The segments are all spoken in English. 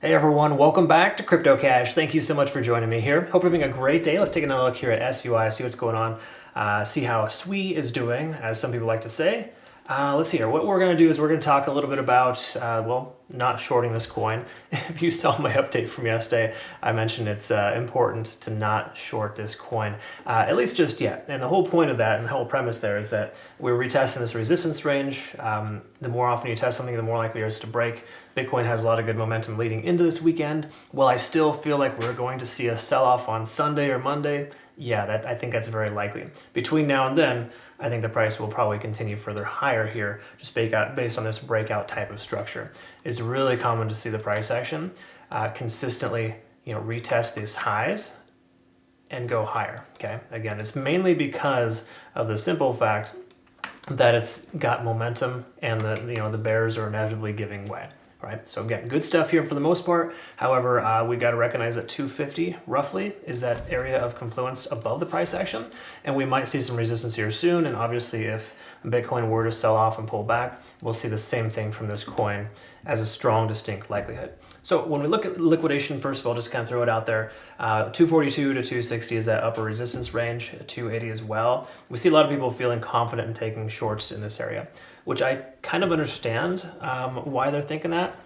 Hey everyone, welcome back to Crypto Cash. Thank you so much for joining me here. Hope you're having a great day. Let's take another look here at SUI, see what's going on, see how SUI is doing, as some people like to say. Let's see here. What we're going to do is we're going to talk a little bit about, not shorting this coin. If you saw my update from yesterday, I mentioned it's important to not short this coin, at least just yet. And the whole point of that and the whole premise there is that we're retesting this resistance range. The more often you test something, the more likely it is to break. Bitcoin has a lot of good momentum leading into this weekend. Will I still feel like we're going to see a sell-off on Sunday or Monday? Yeah, I think that's very likely. Between now and then, I think the price will probably continue further higher here, just based on this breakout type of structure. It's really common to see the price action consistently, retest these highs and go higher. Okay, again, it's mainly because of the simple fact that it's got momentum and the bears are inevitably giving way. Right, so again, good stuff here for the most part. However, we got to recognize that 250 roughly is that area of confluence above the price action, and we might see some resistance here soon. And obviously, if Bitcoin were to sell off and pull back, we'll see the same thing from this coin as a strong, distinct likelihood. So when we look at liquidation, first of all, just kind of throw it out there. 242 to 260 is that upper resistance range, 280 as well. We see a lot of people feeling confident in taking shorts in this area, which I kind of understand why they're thinking that.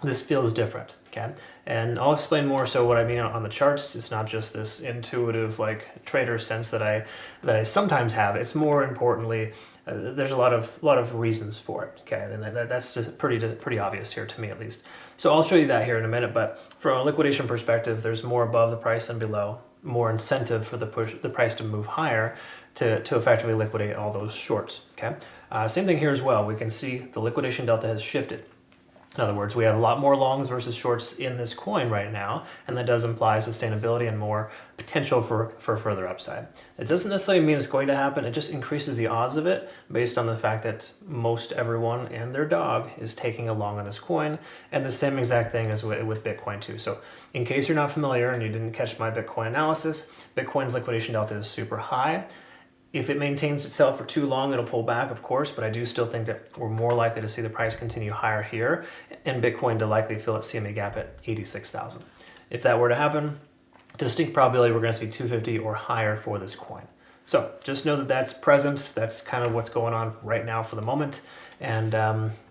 This feels different, okay? And I'll explain more so what I mean on the charts. It's not just this intuitive like trader sense that I sometimes have. It's more importantly, there's a lot of reasons for it, okay? And that's just pretty obvious here to me at least. So I'll show you that here in a minute, but from a liquidation perspective, there's more above the price than below, more incentive for the price to move higher to effectively liquidate all those shorts, okay? Same thing here as well. We can see the liquidation delta has shifted. In other words, we have a lot more longs versus shorts in this coin right now, and that does imply sustainability and more potential for further upside. It doesn't necessarily mean it's going to happen, it just increases the odds of it based on the fact that most everyone and their dog is taking a long on this coin, and the same exact thing as with Bitcoin too. So in case you're not familiar and you didn't catch my Bitcoin analysis, Bitcoin's liquidation delta is super high. If it maintains itself for too long, it'll pull back, of course, but I do still think that we're more likely to see the price continue higher here and Bitcoin to likely fill its CME gap at 86,000. If that were to happen, distinct probability we're going to see 250 or higher for this coin. So just know that that's present. That's kind of what's going on right now for the moment. And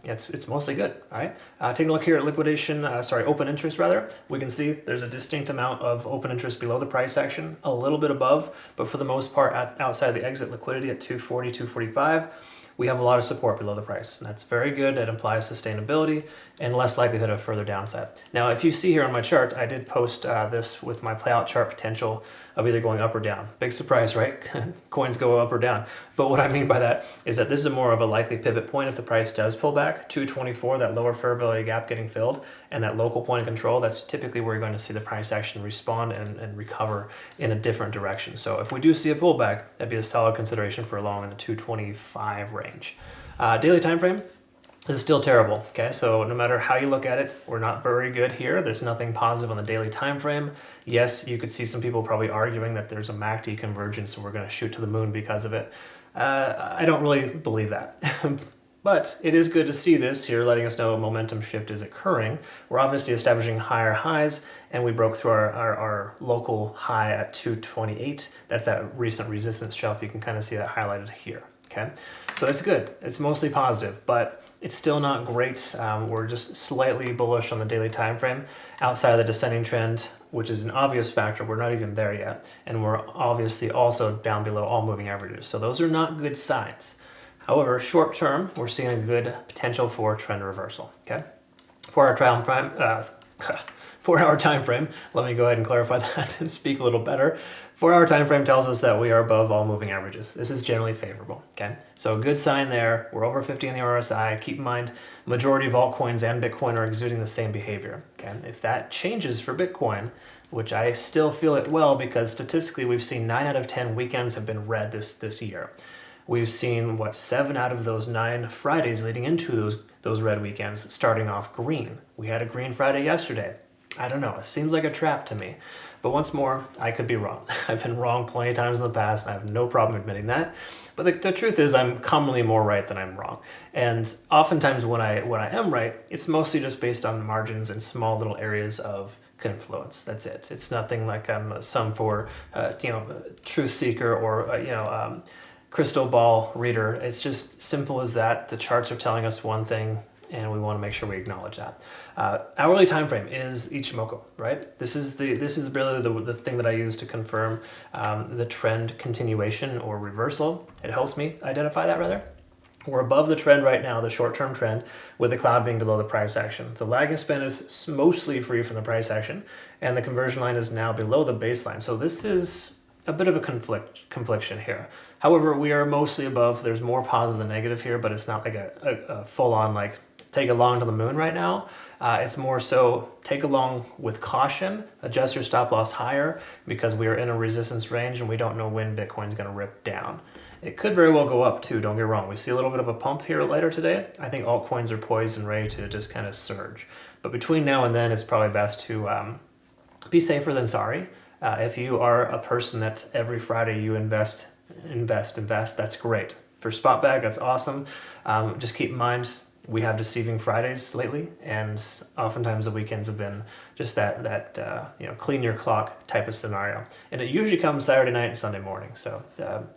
it's mostly good, all right? Taking a look here at open interest rather, we can see there's a distinct amount of open interest below the price action, a little bit above, but for the most part outside the exit liquidity at 240, 245, we have a lot of support below the price. And that's very good. That implies sustainability and less likelihood of further downside. Now, if you see here on my chart, I did post this with my playout chart potential of either going up or down. Big surprise, right? Coins go up or down. But what I mean by that is that this is more of a likely pivot point if the price does pull back. 224, that lower fair value gap getting filled, and that local point of control, that's typically where you're going to see the price action respond and recover in a different direction. So if we do see a pullback, that'd be a solid consideration for a long in the 225 range. Daily time frame. This is still terrible, okay? So no matter how you look at it, we're not very good here. There's nothing positive on the daily time frame. Yes, you could see some people probably arguing that there's a MACD convergence and we're going to shoot to the moon because of it. I don't really believe that. But it is good to see this here, letting us know a momentum shift is occurring. We're obviously establishing higher highs, and we broke through our local high at 228. That's that recent resistance shelf. You can kind of see that highlighted here. Okay, so that's good. It's mostly positive, but it's still not great. We're just slightly bullish on the daily time frame outside of the descending trend, which is an obvious factor. We're not even there yet, and we're obviously also down below all moving averages. So those are not good signs. However, short term, we're seeing a good potential for trend reversal. Okay, 4 hour time frame. Let me go ahead and clarify that and speak a little better. 4 hour time frame tells us that we are above all moving averages. This is generally favorable. Okay, so a good sign there. We're over 50 in the RSI. Keep in mind, majority of altcoins and Bitcoin are exuding the same behavior. Okay, if that changes for Bitcoin, which I still feel it will, because statistically we've seen 9 out of 10 weekends have been red this year. We've seen, 7 out of those 9 Fridays leading into those red weekends starting off green. We had a green Friday yesterday. I don't know, it seems like a trap to me. But once more, I could be wrong. I've been wrong plenty of times in the past, and I have no problem admitting that. But the truth is, I'm commonly more right than I'm wrong. And oftentimes when I am right, it's mostly just based on margins and small little areas of confluence. That's it. It's nothing like I'm some for, truth seeker or, crystal ball reader. It's just simple as that. The charts are telling us one thing, and we want to make sure we acknowledge that. Hourly time frame is Ichimoku, right? This is really the thing that I use to confirm the trend continuation or reversal. It helps me identify that rather. We're above the trend right now, the short-term trend, with the cloud being below the price action. The lagging span is mostly free from the price action, and the conversion line is now below the baseline. So this is a bit of a confliction here. However, we are mostly above. There's more positive than negative here, but it's not like a full-on like take a long to the moon right now. It's more so take a long with caution, adjust your stop loss higher because we are in a resistance range and we don't know when Bitcoin's going to rip down. It could very well go up too, don't get me wrong. We see a little bit of a pump here later today. I think altcoins are poised and ready to just kind of surge. But between now and then, it's probably best to be safer than sorry. If you are a person that every Friday you invest, that's great. For spot bag, that's awesome. Just keep in mind, we have deceiving Fridays lately, and oftentimes the weekends have been just that clean your clock type of scenario. And it usually comes Saturday night and Sunday morning. So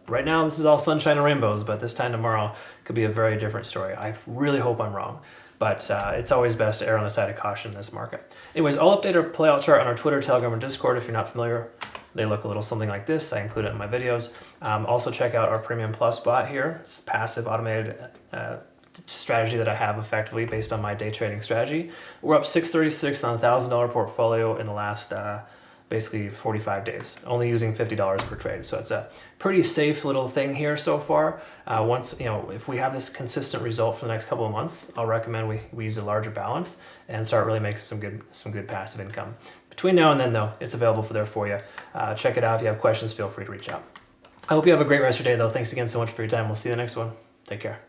right now this is all sunshine and rainbows, but this time tomorrow could be a very different story. I really hope I'm wrong, but it's always best to err on the side of caution in this market. Anyways, I'll update our playout chart on our Twitter, Telegram, and Discord if you're not familiar. They look a little something like this. I include it in my videos. Also check out our Premium Plus bot here. It's a passive automated strategy that I have effectively based on my day trading strategy. We're up 636 on a $1,000 portfolio in the last basically 45 days, only using $50 per trade. So it's a pretty safe little thing here so far. If we have this consistent result for the next couple of months, I'll recommend we use a larger balance and start really making some good passive income. Between now and then though, it's available for you. Check it out. If you have questions, feel free to reach out. I hope you have a great rest of your day though. Thanks again so much for your time. We'll see you in the next one. Take care.